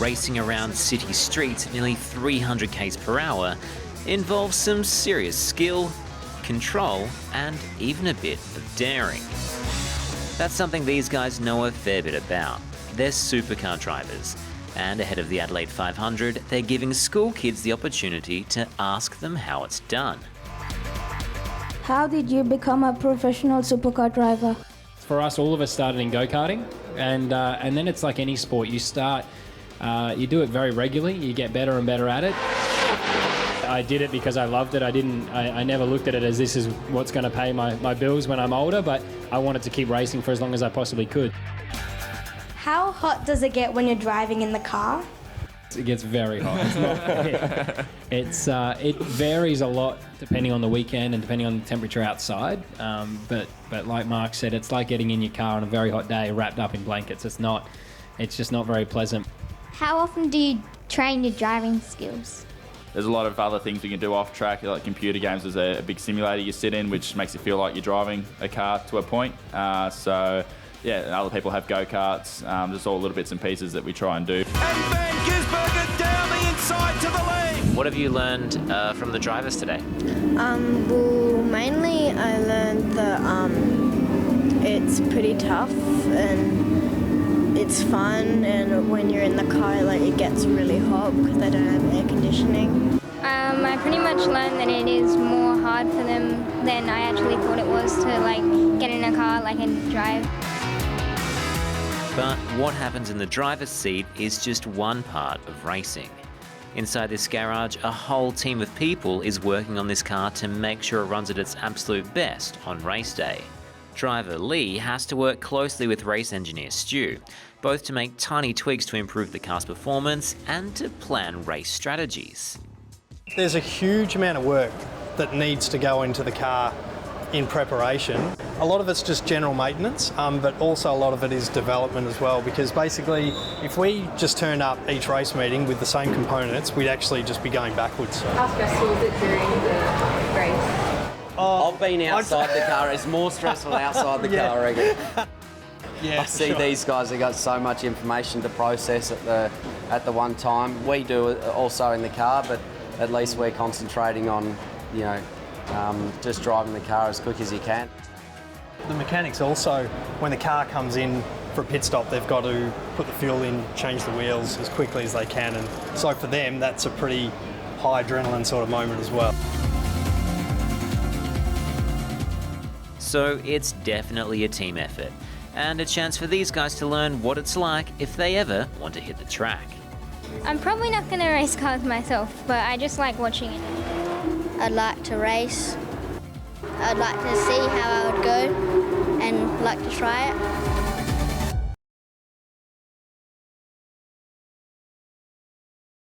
racing around city streets at nearly 300 km per hour involves some serious skill, control, and even a bit of daring. That's something these guys know a fair bit about. They're supercar drivers, and ahead of the Adelaide 500, they're giving school kids the opportunity to ask them how it's done. How did you become a professional supercar driver? For us, all of us started in go-karting, and then it's like any sport. You start, you do it very regularly, you get better and better at it. I did it because I loved it. I never looked at it as this is what's going to pay my bills when I'm older, but I wanted to keep racing for as long as I possibly could. How hot does it get when you're driving in the car? It gets very hot. It varies a lot depending on the weekend and depending on the temperature outside. But like Mark said, it's like getting in your car on a very hot day wrapped up in blankets. It's just not very pleasant. How often do you train your driving skills? There's a lot of other things you can do off track, like computer games. There's a big simulator you sit in, which makes you feel like you're driving a car to a point. So yeah, other people have go-karts. Just all little bits and pieces that we try and do. And Van Gisbergen down the inside to the lead. What have you learned from the drivers today? Well, mainly I learned that it's pretty tough and it's fun, and when you're in the car, like, it gets really hot because they don't have air conditioning. I pretty much learned that it is more hard for them than I actually thought it was to like get in a car and drive. But what happens in the driver's seat is just one part of racing. Inside this garage, a whole team of people is working on this car to make sure it runs at its absolute best on race day. Driver Lee has to work closely with race engineer Stu, both to make tiny tweaks to improve the car's performance and to plan race strategies. There's a huge amount of work that needs to go into the car in preparation. A lot of it's just general maintenance, but also a lot of it is development as well, because basically if we just turned up each race meeting with the same components, we'd actually just be going backwards. How stressful is it during the race? I've been outside the car. It's more stressful outside the car, I reckon. Yeah, I see these guys, they've got so much information to process at the one time. We do it also in the car, but at least we're concentrating on, just driving the car as quick as you can. The mechanics also, when the car comes in for a pit stop, they've got to put the fuel in, change the wheels as quickly as they can, and so for them that's a pretty high adrenaline sort of moment as well. So it's definitely a team effort, and a chance for these guys to learn what it's like if they ever want to hit the track. I'm probably not going to race cars myself, but I just like watching it. I'd like to race. I'd like to see how I would go and like to try it.